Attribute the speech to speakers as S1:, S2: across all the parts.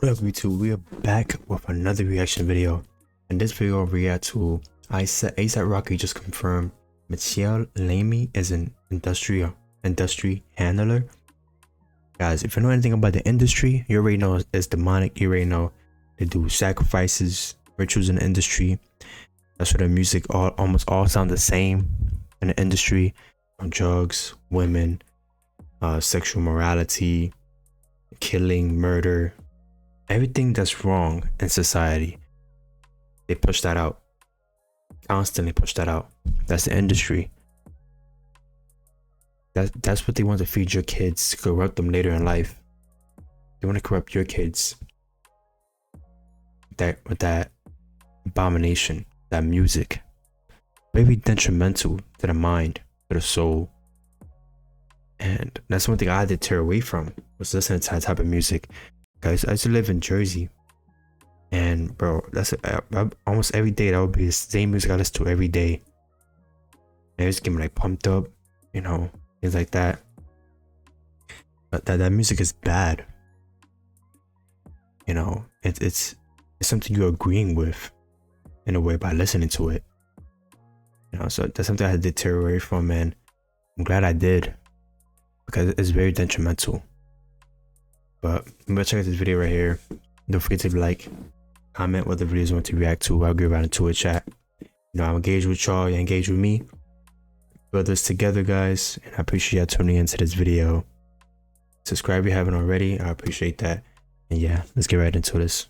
S1: What up YouTube, we are back with another reaction video. In this video I'll react to ASAP Rocky just confirmed Michelle Lamy is an industry handler. Guys, if you know anything about the industry, you already know it's demonic. You already know they do sacrifices, rituals in the industry. That's why the music almost all sound the same in the industry. On drugs, women, sexual morality, killing, murder, everything that's wrong in society. They push that out. Constantly push that out. That's the industry. That's what they want to feed your kids, to corrupt them later in life. They want to corrupt your kids with that abomination, that music. Very detrimental to the mind, to the soul. And that's one thing I had to tear away from, was listening to that type of music. Guys, I used to live in Jersey, and bro, that's almost every day that would be the same music I listen to every day. And it just get me like pumped up, you know, things like that. But that music is bad. You know, it's something you're agreeing with in a way by listening to it. You know, so that's something I had to deteriorate from, and I'm glad I did, because it's very detrimental. But remember, check out this video right here. Don't forget to like, comment what the videos you want to react to. I'll get right into it, chat. You know, I'm engaged with y'all, you engage with me. Build this together, guys, and I appreciate y'all tuning into this video. Subscribe if you haven't already, I appreciate that. And yeah, let's get right into this.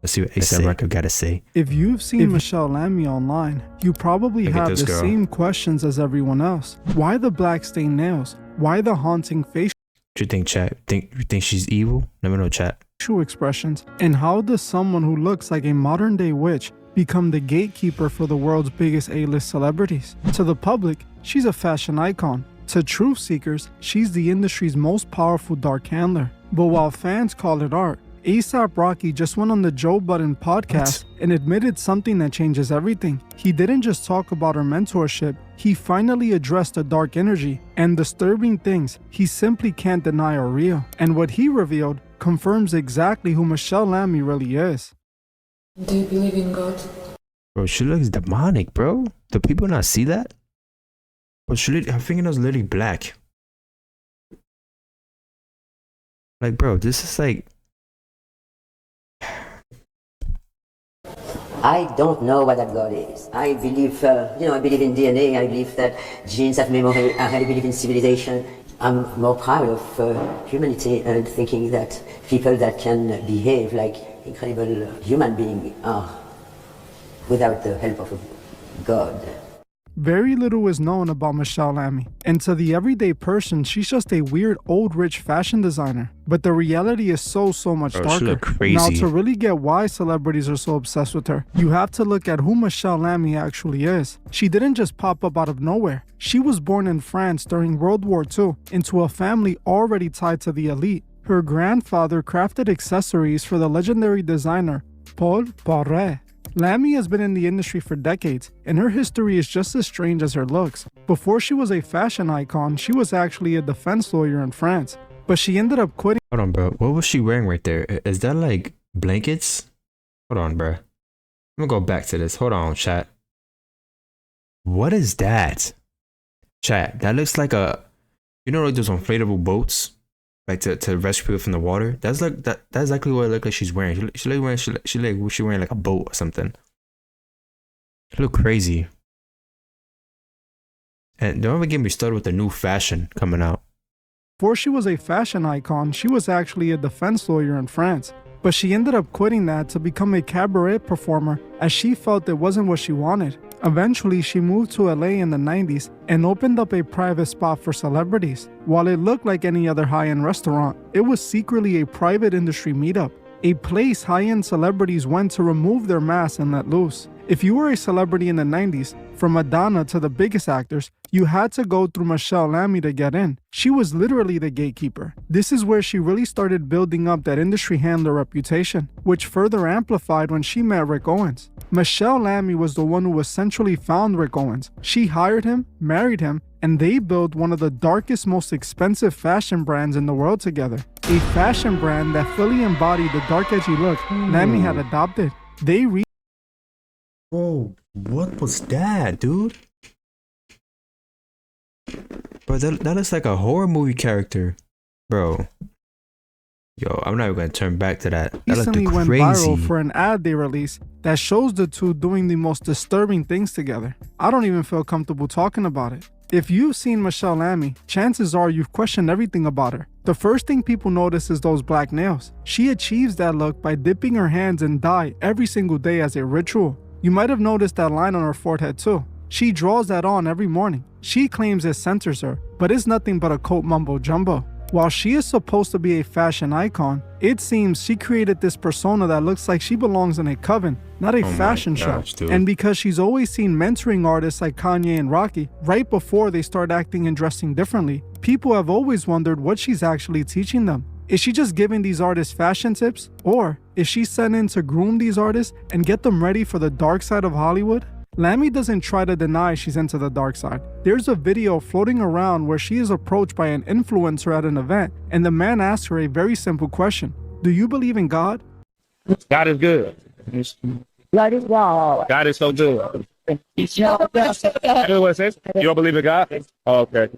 S1: Let's see what ASAP Rocky got to say.
S2: If you've seen Michelle Lamy online, you probably have the same questions as everyone else. Why the black stained nails? Why the haunting facial?
S1: What you think, chat? You think she's evil? Let me know, chat.
S2: Expressions. And how does someone who looks like a modern day witch become the gatekeeper for the world's biggest A-list celebrities? To the public, she's a fashion icon. To truth seekers, she's the industry's most powerful dark handler. But while fans call it art, ASAP Rocky just went on the Joe Budden podcast and admitted something that changes everything. He didn't just talk about her mentorship, he finally addressed the dark energy and disturbing things he simply can't deny are real. And what he revealed confirms exactly who Michelle Lamy really is.
S3: Do you believe in God?
S1: Bro, she looks demonic, bro. Do people not see that? But her fingernails literally black. Like, bro, this is like...
S4: I don't know what that God is. I believe, I believe in DNA. I believe that genes have memory. I really believe in civilization. I'm more proud of humanity and thinking that people that can behave like incredible human beings are without the help of God.
S2: Very little is known about Michelle Lamy, and to the everyday person, she's just a weird old rich fashion designer. But the reality is so much darker.
S1: She look crazy.
S2: Now, to really get why celebrities are so obsessed with her, you have to look at who Michelle Lamy actually is. She didn't just pop up out of nowhere. She was born in France during World War II into a family already tied to the elite. Her grandfather crafted accessories for the legendary designer Paul Poiret. Lamy has been in the industry for decades, and her history is just as strange as her looks. Before she was a fashion icon, she was actually a defense lawyer in France, but she ended up quitting.
S1: Hold on, bro. What was she wearing right there? Is that like blankets? Hold on, bro. I'm gonna go back to this. Hold on, chat. What is that? Chat, that looks like a... You know, like those inflatable boats? Like to rescue people from the water. That's like that's exactly what it looked like she's wearing. She wearing like a boat or something. She look crazy. And don't ever get me started with the new fashion coming out.
S2: Before she was a fashion icon, she was actually a defense lawyer in France. But she ended up quitting that to become a cabaret performer, as she felt it wasn't what she wanted. Eventually, she moved to LA in the 90s and opened up a private spot for celebrities. While it looked like any other high-end restaurant, it was secretly a private industry meetup, a place high-end celebrities went to remove their masks and let loose. If you were a celebrity in the 90s, from Madonna to the biggest actors, you had to go through Michelle Lamy to get in. She was literally the gatekeeper. This is where she really started building up that industry handler reputation, which further amplified when she met Rick Owens. Michelle Lamy was the one who essentially found Rick Owens. She hired him, married him, and they built one of the darkest, most expensive fashion brands in the world together. a fashion brand that fully embodied the dark edgy look Lamy had adopted. They
S1: Bro, what was that, dude? Bro, that looks like a horror movie character. Bro. Yo, I'm not even gonna turn back to that. That looked
S2: recently went
S1: crazy.
S2: viral for an ad they released that shows the two doing the most disturbing things together. I don't even feel comfortable talking about it. If you've seen Michelle Lamy, chances are you've questioned everything about her. The first thing people notice is those black nails. She achieves that look by dipping her hands in dye every single day as a ritual. You might have noticed that line on her forehead too. She draws that on every morning. She claims it centers her, but it's nothing but a coat mumbo jumbo. While she is supposed to be a fashion icon, it seems she created this persona that looks like she belongs in a coven, not a fashion show.
S1: Dude.
S2: And because she's always seen mentoring artists like Kanye and Rocky right before they start acting and dressing differently, people have always wondered what she's actually teaching them. Is she just giving these artists fashion tips? Or is she sent in to groom these artists and get them ready for the dark side of Hollywood? Lamy doesn't try to deny she's into the dark side. There's a video floating around where she is approached by an influencer at an event, and the man asks her a very simple question. Do you believe in God?
S5: God is good.
S6: God is God.
S5: God is so good. You know what it says? You don't believe in God? Oh, okay.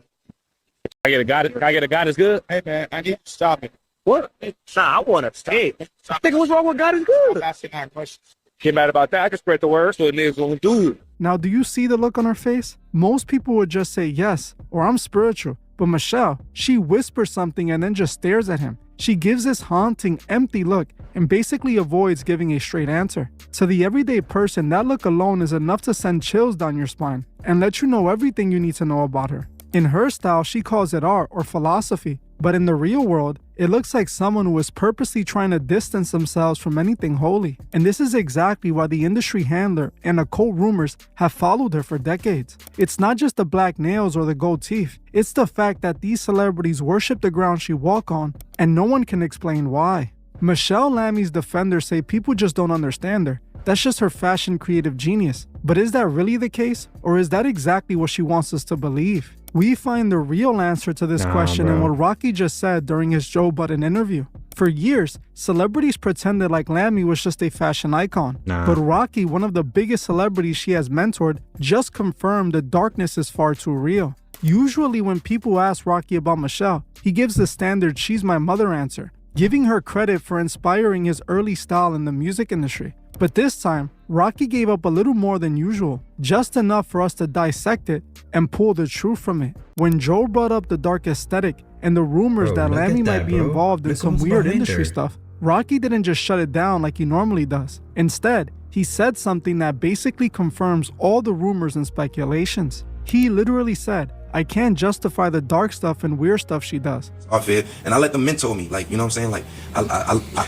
S5: I get a God. Can I get a God is good?
S7: Hey man, I need to stop it.
S5: What? Nah, I want to stay. I think what's wrong with God is good.
S7: I'm asking that question.
S5: Get mad about that. I can spread the word so the niggas gonna do it.
S2: Now, do you see the look on her face? Most people would just say yes, or I'm spiritual. But Michelle, she whispers something and then just stares at him. She gives this haunting, empty look and basically avoids giving a straight answer. To the everyday person, that look alone is enough to send chills down your spine and let you know everything you need to know about her. In her style, she calls it art or philosophy. But in the real world, it looks like someone who is purposely trying to distance themselves from anything holy. And this is exactly why the industry handler and occult rumors have followed her for decades. It's not just the black nails or the gold teeth. It's the fact that these celebrities worship the ground she walks on, and no one can explain why. Michelle Lamy's defenders say people just don't understand her. That's just her fashion creative genius. But is that really the case? Or is that exactly what she wants us to believe? We find the real answer to this question in what Rocky just said during his Joe Budden interview. For years, celebrities pretended like Lamy was just a fashion icon. But Rocky, one of the biggest celebrities she has mentored, just confirmed the darkness is far too real. Usually when people ask Rocky about Michelle, he gives the standard "she's my mother" answer, giving her credit for inspiring his early style in the music industry. But this time, Rocky gave up a little more than usual, just enough for us to dissect it and pull the truth from it. When Joe brought up the dark aesthetic and the rumors that Lamy might be involved in some weird industry stuff, Rocky didn't just shut it down like he normally does. Instead, he said something that basically confirms all the rumors and speculations. He literally said, "I can't justify the dark stuff and weird stuff she does."
S8: Off it, and I let them mentor me, like, you know what I'm saying? Like,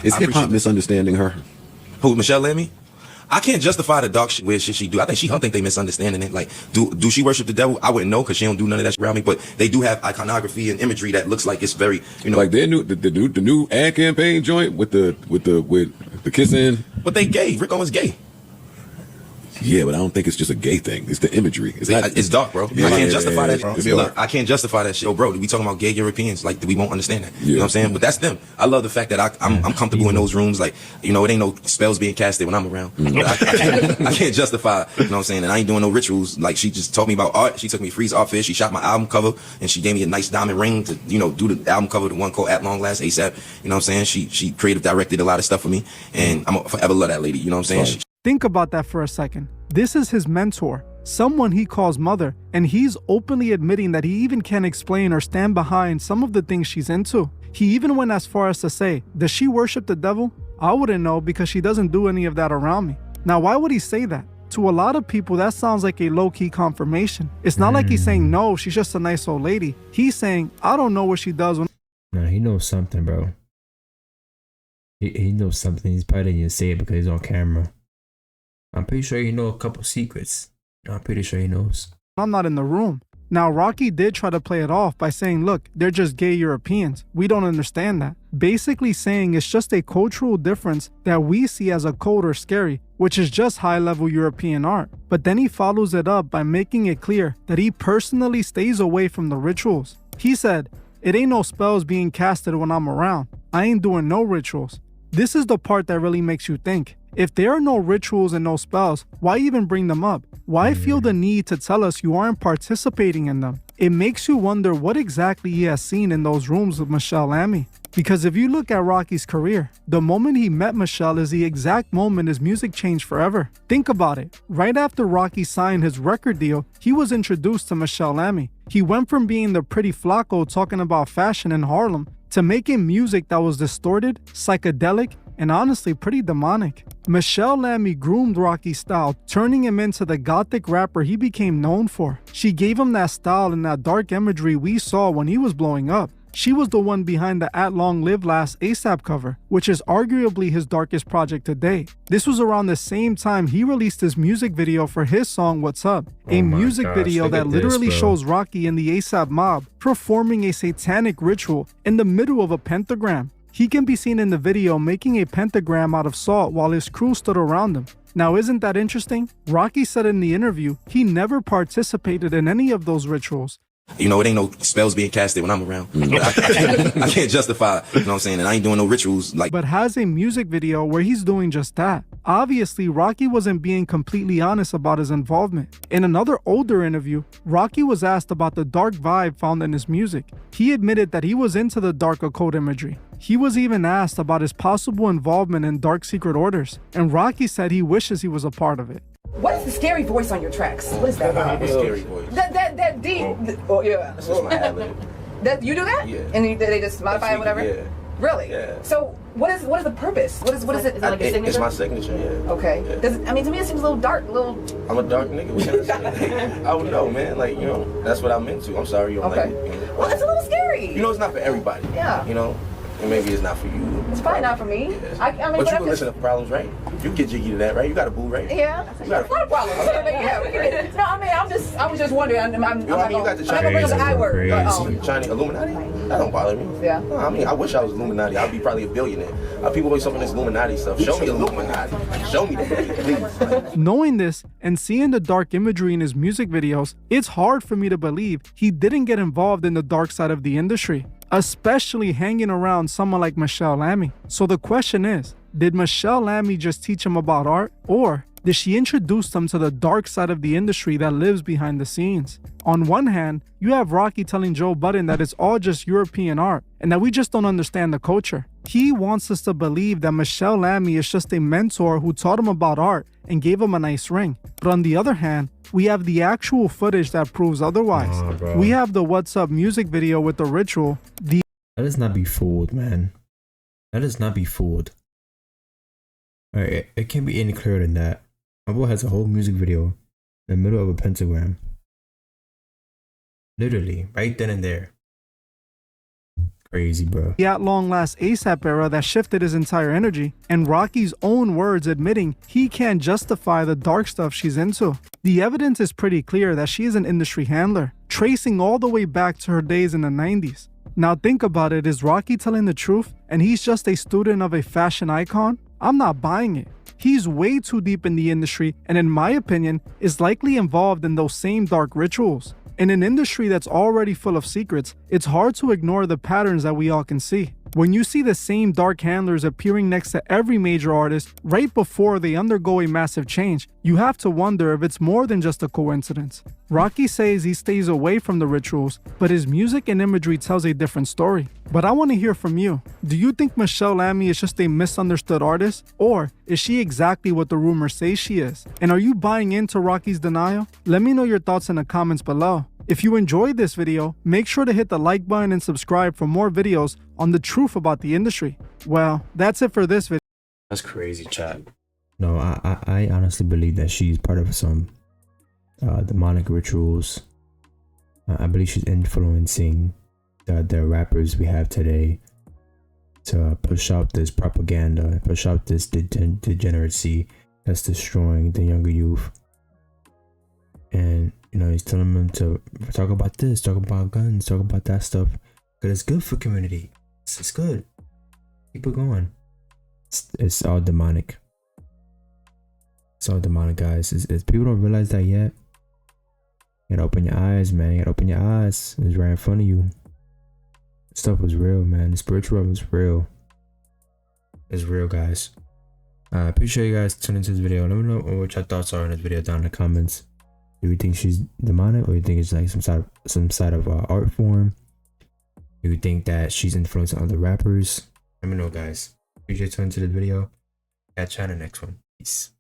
S9: is hip hop misunderstanding her?
S8: Who, Michelle Lamy? I can't justify the dark shit, weird shit she do. I think they misunderstanding it. Like, do she worship the devil? I wouldn't know because she don't do none of that shit around me. But they do have iconography and imagery that looks like it's very, you know,
S9: like their new the new ad campaign joint with the kissing.
S8: But they gay. Rick Owens gay.
S9: Yeah, but I don't think it's just a gay thing. It's the imagery.
S8: It's dark, bro.
S9: Yeah,
S8: I can't justify that.
S9: Look,
S8: I can't justify that shit. Oh, bro, we talking about gay Europeans. Like, we won't understand that.
S9: Yeah.
S8: You know what I'm saying? But that's them. I love the fact that I'm comfortable in those rooms. Like, you know, it ain't no spells being casted when I'm around. But I can't justify, you know what I'm saying? And I ain't doing no rituals. Like, she just taught me about art. She took me Freeze Art Fair. She shot my album cover, and she gave me a nice diamond ring to, you know, do the album cover, the one called At Long Last, ASAP. You know what I'm saying? She creative directed a lot of stuff for me, and I'm gonna forever love that lady. You know what I'm saying?
S2: Think about that for a second. This is his mentor, someone he calls mother, and he's openly admitting that he even can't explain or stand behind some of the things she's into. He even went as far as to say, "Does she worship the devil? I wouldn't know because she doesn't do any of that around me." Now, why would he say that? To a lot of people, that sounds like a low-key confirmation. It's not like he's saying, "No, she's just a nice old lady." He's saying, "I don't know what she does when..."
S1: Nah, he knows something, bro. He knows something. He's probably didn't even say it because he's on camera. I'm pretty sure he knows a couple secrets. I'm pretty sure he knows.
S2: I'm not in the room. Now, Rocky did try to play it off by saying, "Look, they're just gay Europeans. We don't understand that." Basically saying it's just a cultural difference that we see as occult or scary, which is just high-level European art. But then he follows it up by making it clear that he personally stays away from the rituals. He said, It ain't no spells being casted when I'm around. I ain't doing no rituals. This is the part that really makes you think. If there are no rituals and no spells, why even bring them up? Why feel the need to tell us you aren't participating in them? It makes you wonder what exactly he has seen in those rooms with Michelle Lamy. Because if you look at Rocky's career, the moment he met Michelle is the exact moment his music changed forever. Think about it. Right after Rocky signed his record deal, he was introduced to Michelle Lamy. He went from being the pretty Flacco talking about fashion in Harlem to making music that was distorted, psychedelic, and honestly pretty demonic. Michelle Lamy groomed Rocky's style, turning him into the gothic rapper he became known for. She gave him that style and that dark imagery we saw when he was blowing up. She was the one behind the At Long Live Last ASAP cover, which is arguably his darkest project to date. This was around the same time he released his music video for his song What's Up, a music video that literally shows Rocky and the ASAP mob performing a satanic ritual in the middle of a pentagram. He can be seen in the video making a pentagram out of salt while his crew stood around him. Now, isn't that interesting? Rocky said in the interview he never participated in any of those rituals.
S8: You know, it ain't no spells being casted when I'm around. I can't justify, you know what I'm saying? And I ain't doing no rituals like.
S2: But has a music video where he's doing just that. Obviously, Rocky wasn't being completely honest about his involvement. In another older interview, Rocky was asked about the dark vibe found in his music. He admitted that he was into the dark occult imagery. He was even asked about his possible involvement in dark secret orders, and Rocky said he wishes he was a part of it.
S10: What is the scary voice on your tracks? What is that?
S8: Scary voice.
S10: That deep. Oh yeah.
S8: That's just my ad-lib.
S10: That you do that?
S8: Yeah.
S10: And they just modify it, whatever.
S8: Yeah.
S10: Really?
S8: Yeah.
S10: So what is the purpose? What is it? Is it like a signature?
S8: It's my signature. Yeah.
S10: Okay.
S8: Yeah.
S10: Does it, I mean, to me it seems a little dark,
S8: I'm a dark nigga. What can I say? I don't know, man. Like, you know, that's what I'm into. I'm sorry you don't like it. You know?
S10: Well, it's a little scary.
S8: You know, it's not for everybody.
S10: Yeah.
S8: You know, and maybe it's not for you.
S10: It's probably not for me.
S8: Yeah.
S10: I mean,
S8: but you can listen to Problems, right? You get jiggy to that, right? You got a boo, right?
S10: Yeah.
S8: You got
S10: a lot of problems. Yeah, we can get, no, I mean, I was just wondering. I'm not
S8: you know what I mean? You got the
S10: gonna bring up the I word.
S8: Chinese Illuminati? That don't bother me.
S10: Yeah.
S8: No, I mean, I wish I was Illuminati. I'd be probably a billionaire. People always talking this Illuminati stuff. Show me Illuminati. Show me that, please. Like,
S2: knowing this and seeing the dark imagery in his music videos, it's hard for me to believe he didn't get involved in the dark side of the industry, especially hanging around someone like Michelle Lamy. So the question is, did Michelle Lamy just teach him about art, or did she introduce him to the dark side of the industry that lives behind the scenes? On one hand, you have Rocky telling Joe Budden that it's all just European art and that we just don't understand the culture. He wants us to believe that Michelle Lamy is just a mentor who taught him about art and gave him a nice ring. But on the other hand, we have the actual footage that proves otherwise. We have the What's Up music video with the ritual.
S1: Let us not be fooled, man. Let us not be fooled. Alright, it can't be any clearer than that. My boy has a whole music video in the middle of a pentagram. Literally, right then and there. Crazy, bro.
S2: The At Long Last ASAP era that shifted his entire energy, and Rocky's own words admitting he can't justify the dark stuff she's into. The evidence is pretty clear that she is an industry handler, tracing all the way back to her days in the 90s. Now think about it, is Rocky telling the truth and he's just a student of a fashion icon? I'm not buying it. He's way too deep in the industry and in my opinion is likely involved in those same dark rituals. In an industry that's already full of secrets, it's hard to ignore the patterns that we all can see. When you see the same dark handlers appearing next to every major artist right before they undergo a massive change, you have to wonder if it's more than just a coincidence. Rocky says he stays away from the rituals, but his music and imagery tells a different story. But I want to hear from you. Do you think Michelle Lamy is just a misunderstood artist? Or is she exactly what the rumors say she is? And are you buying into Rocky's denial? Let me know your thoughts in the comments below. If you enjoyed this video, make sure to hit the like button and subscribe for more videos on the truth about the industry. Well, that's it for this video.
S1: That's crazy, chat. No, I honestly believe that she's part of some demonic rituals. I believe she's influencing the rappers we have today to push out this propaganda, push out this degeneracy that's destroying the younger youth. And you know, he's telling them to talk about this, talk about guns, talk about that stuff, because it's good for community. It's good. Keep it going. It's all demonic. It's all demonic, guys. It's people don't realize that yet. You gotta open your eyes, man. You gotta open your eyes. It's right in front of you. Stuff was real, man. The spiritual was real. It's real, guys. I appreciate you guys tuning into this video. Let me know what your thoughts are on this video down in the comments. Do you think she's demonic, or you think it's like some side of art form? Do you think that she's influencing other rappers? Let me know, guys. Appreciate you tuning into this video. Catch you on the next one. Peace.